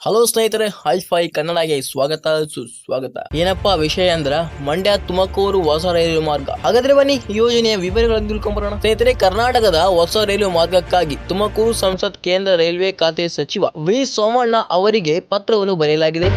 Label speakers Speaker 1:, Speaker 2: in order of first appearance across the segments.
Speaker 1: Hello ಸ್ನೇಹಿತರೆ, high ಕನ್ನಡಗೆ ಸ್ವಾಗತ ಸುಸ್ವಾಗತ. ಏನಪ್ಪಾ ವಿಷಯ ಅಂದ್ರ ಮಂಡ್ಯ ತುಮಕೂರು ಹೊಸ ರೈಲು ಮಾರ್ಗ. ಹಾಗಾದ್ರೆ ಬನ್ನಿ ಯೋಜನೆಯ ವಿವರಗಳನ್ನು ತಿಳ್ಕೊಂಬರೋಣ. ಸ್ನೇಹಿತರೆ, ಕರ್ನಾಟಕದ ಹೊಸ ರೈಲು ಮಾರ್ಗಕ್ಕಾಗಿ ತುಮಕೂರು ಸಂಸತ್ ಕೇಂದ್ರ ರೈಲ್ವೆ ಖಾತೆ ಸಚಿವ ವಿ ಸೋಮಣ್ಣ ಅವರಿಗೆ ಪತ್ರವನ್ನು ಬರೆಯಲಾಗಿದೆ.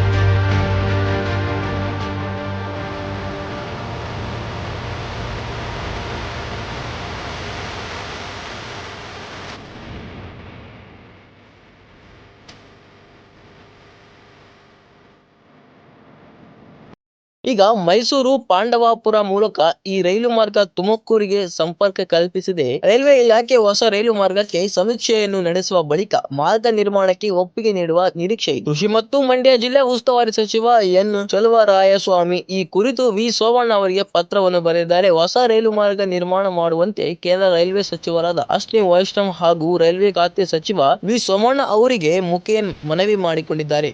Speaker 1: ಈಗ ಮೈಸೂರು ಪಾಂಡವಾಪುರ ಮೂಲಕ ಈ ರೈಲು ಮಾರ್ಗ ತುಮಕೂರಿಗೆ ಸಂಪರ್ಕ ಕಲ್ಪಿಸಿದೆ. ರೈಲ್ವೆ ಇಲಾಖೆ ಹೊಸ ರೈಲು ಮಾರ್ಗಕ್ಕೆ ಸಮೀಕ್ಷೆಯನ್ನು ನಡೆಸುವ ಬಳಿಕ ಮಾರ್ಗ ನಿರ್ಮಾಣಕ್ಕೆ ಒಪ್ಪಿಗೆ ನೀಡುವ ನಿರೀಕ್ಷೆ ಇದೆ. ಕೃಷಿ ಮತ್ತು ಮಂಡ್ಯ ಜಿಲ್ಲೆ ಉಸ್ತುವಾರಿ ಸಚಿವ ಎನ್ ಚಲುವರಾಯಸ್ವಾಮಿ ಈ ಕುರಿತು ವಿ ಸೋಮಣ್ಣ ಅವರಿಗೆ ಪತ್ರವನ್ನು ಬರೆದಿದ್ದಾರೆ. ಹೊಸ ರೈಲು ಮಾರ್ಗ ನಿರ್ಮಾಣ ಮಾಡುವಂತೆ ಕೇಂದ್ರ ರೈಲ್ವೆ ಸಚಿವರಾದ ಅಶ್ವಿನಿ ವೈಷ್ಣವ್ ಹಾಗೂ ರೈಲ್ವೆ ಖಾತೆ ಸಚಿವ ವಿ ಸೋಮಣ್ಣ ಅವರಿಗೆ ಮುಖೇನ್ ಮನವಿ ಮಾಡಿಕೊಂಡಿದ್ದಾರೆ.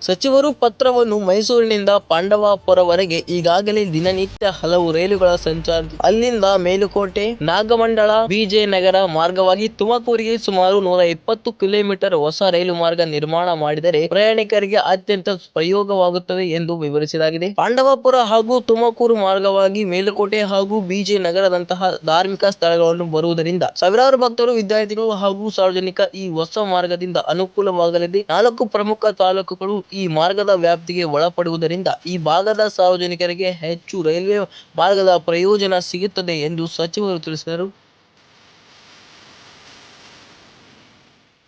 Speaker 1: ಸಚಿವರು ಪತ್ರವನ್ನು ಮೈಸೂರಿನಿಂದ ಪಾಂಡವಪುರವರೆಗೆ ಈಗಾಗಲೇ ದಿನನಿತ್ಯ ಹಲವು ರೈಲುಗಳ ಸಂಚಾರ, ಅಲ್ಲಿಂದ ಮೇಲುಕೋಟೆ, ನಾಗಮಂಡಲ, ವಿಜಯನಗರ ಮಾರ್ಗವಾಗಿ ತುಮಕೂರಿಗೆ ಸುಮಾರು 120 ಕಿಲೋಮೀಟರ್ ಹೊಸ ರೈಲು ಮಾರ್ಗ ನಿರ್ಮಾಣ ಮಾಡಿದರೆ ಪ್ರಯಾಣಿಕರಿಗೆ ಅತ್ಯಂತ ಪ್ರಯೋಗವಾಗುತ್ತದೆ ಎಂದು ವಿವರಿಸಲಾಗಿದೆ. ಪಾಂಡವಪುರ ಹಾಗೂ ತುಮಕೂರು ಮಾರ್ಗವಾಗಿ ಮೇಲುಕೋಟೆ ಹಾಗೂ ವಿಜಯನಗರದಂತಹ ಧಾರ್ಮಿಕ ಸ್ಥಳಗಳನ್ನು ಬರುವುದರಿಂದ ಸಾವಿರಾರು ಭಕ್ತರು, ವಿದ್ಯಾರ್ಥಿಗಳು ಹಾಗೂ ಸಾರ್ವಜನಿಕ ಈ ಹೊಸ ಮಾರ್ಗದಿಂದ ಅನುಕೂಲವಾಗಲಿದೆ. 4 ಪ್ರಮುಖ ತಾಲೂಕುಗಳು ಈ ಮಾರ್ಗದ ವ್ಯಾಪ್ತಿಗೆ ಒಳಪಡುವುದರಿಂದ ಈ ಭಾಗದ ಸಾರ್ವಜನಿಕರಿಗೆ ಹೆಚ್ಚು ರೈಲ್ವೆ ಮಾರ್ಗದ ಪ್ರಯೋಜನ ಸಿಗುತ್ತದೆ ಎಂದು ಸಚಿವರು ತಿಳಿಸಿದರು.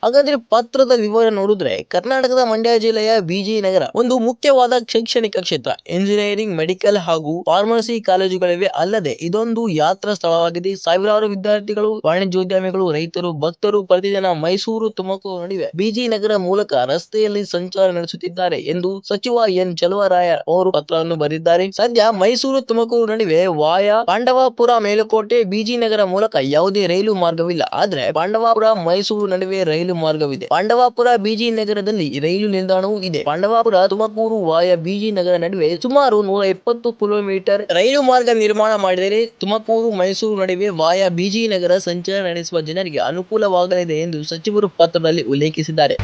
Speaker 1: ಹಾಗಾದ್ರೆ ಪತ್ರದ ವಿವರ ನೋಡಿದ್ರೆ, ಕರ್ನಾಟಕದ ಮಂಡ್ಯ ಜಿಲ್ಲೆಯ ವಿಜಯನಗರ ಒಂದು ಮುಖ್ಯವಾದ ಶೈಕ್ಷಣಿಕ ಕ್ಷೇತ್ರ. ಇಂಜಿನಿಯರಿಂಗ್, ಮೆಡಿಕಲ್ ಹಾಗೂ ಫಾರ್ಮಸಿ ಕಾಲೇಜುಗಳಿವೆ. ಅಲ್ಲದೆ ಇದೊಂದು ಯಾತ್ರಾ ಸ್ಥಳವಾಗಿದೆ. ಸಾವಿರಾರು ವಿದ್ಯಾರ್ಥಿಗಳು, ವಾಣಿಜ್ಯೋದ್ಯಮಿಗಳು, ರೈತರು, ಭಕ್ತರು ಪ್ರತಿದಿನ ಮೈಸೂರು ತುಮಕೂರು ನಡುವೆ ವಿಜಯನಗರ ಮೂಲಕ ರಸ್ತೆಯಲ್ಲಿ ಸಂಚಾರ ನಡೆಸುತ್ತಿದ್ದಾರೆ ಎಂದು ಸಚಿವ ಎನ್ ಚಲುವರಾಯ ಅವರು ಪತ್ರವನ್ನು ಬರೆದಿದ್ದಾರೆ. ಸದ್ಯ ಮೈಸೂರು ತುಮಕೂರು ನಡುವೆ ವಾಯಾ ಪಾಂಡವಪುರ, ಮೇಲುಕೋಟೆ, ವಿಜಯನಗರ ಮೂಲಕ ಯಾವುದೇ ರೈಲು ಮಾರ್ಗವಿಲ್ಲ. ಆದ್ರೆ ಪಾಂಡವಪುರ ಮೈಸೂರು ನಡುವೆ ರೈಲು ಮಾರ್ಗವಿದೆ. ಪಾಂಡವಪುರ ವಿಜಯನಗರದಲ್ಲಿ ರೈಲು ನಿಲ್ದಾಣವೂ ಇದೆ. ಪಾಂಡವಪುರ ತುಮಕೂರು ವಾಯಾ ವಿಜಯನಗರ ನಡುವೆ ಸುಮಾರು 120 ಕಿಲೋಮೀಟರ್ ರೈಲು ಮಾರ್ಗ ನಿರ್ಮಾಣ ಮಾಡಿದರೆ ತುಮಕೂರು ಮೈಸೂರು ನಡುವೆ ವಾಯಾ ವಿಜಯನಗರ ಸಂಚಾರ ನಡೆಸುವ ಜನರಿಗೆ ಅನುಕೂಲವಾಗಲಿದೆ ಎಂದು ಸಚಿವರು ಪತ್ರದಲ್ಲಿ ಉಲ್ಲೇಖಿಸಿದ್ದಾರೆ.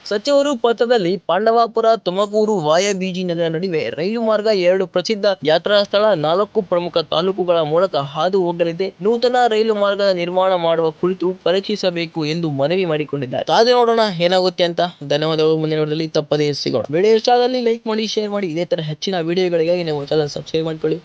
Speaker 1: ಸಚಿವರು ಪತ್ರದಲ್ಲಿ ಪಾಂಡವಪುರ ತುಮಕೂರು ವಾಯಾ ವಿಜಯನಗರ ನಡುವೆ ರೈಲು ಮಾರ್ಗ 2 ಪ್ರಸಿದ್ಧ ಯಾತ್ರಾ ಸ್ಥಳ, 4 ಪ್ರಮುಖ ತಾಲೂಕುಗಳ ಮೂಲಕ ಹಾದು ಹೋಗಲಿದೆ. ನೂತನ ರೈಲು ಮಾರ್ಗದ ನಿರ್ಮಾಣ ಮಾಡುವ ಕುರಿತು ಪರೀಕ್ಷಿಸಬೇಕು ಎಂದು ಮನವಿ ಮಾಡಿಕೊಂಡಿದ್ದಾರೆ. ಕಾದು ನೋಡೋಣ ಏನಾಗುತ್ತೆ ಅಂತ. ಧನ್ಯವಾದಗಳು. ಮುಂದಿನ ವಿಡಿಯೋದಲ್ಲಿ ತಪ್ಪದೇ ಸಿಗೋಣ. ವಿಡಿಯೋ ಇಷ್ಟ ಆದಲ್ಲಿ ಲೈಕ್ ಮಾಡಿ, ಶೇರ್ ಮಾಡಿ. ಇದೇ ತರ ಹೆಚ್ಚಿನ ವಿಡಿಯೋಗಳಿಗಾಗಿ ನೀವು ಚಾನಲ್ ಸಬ್ಸ್ಕ್ರೈಬ್ ಮಾಡಿಕೊಳ್ಳಿ.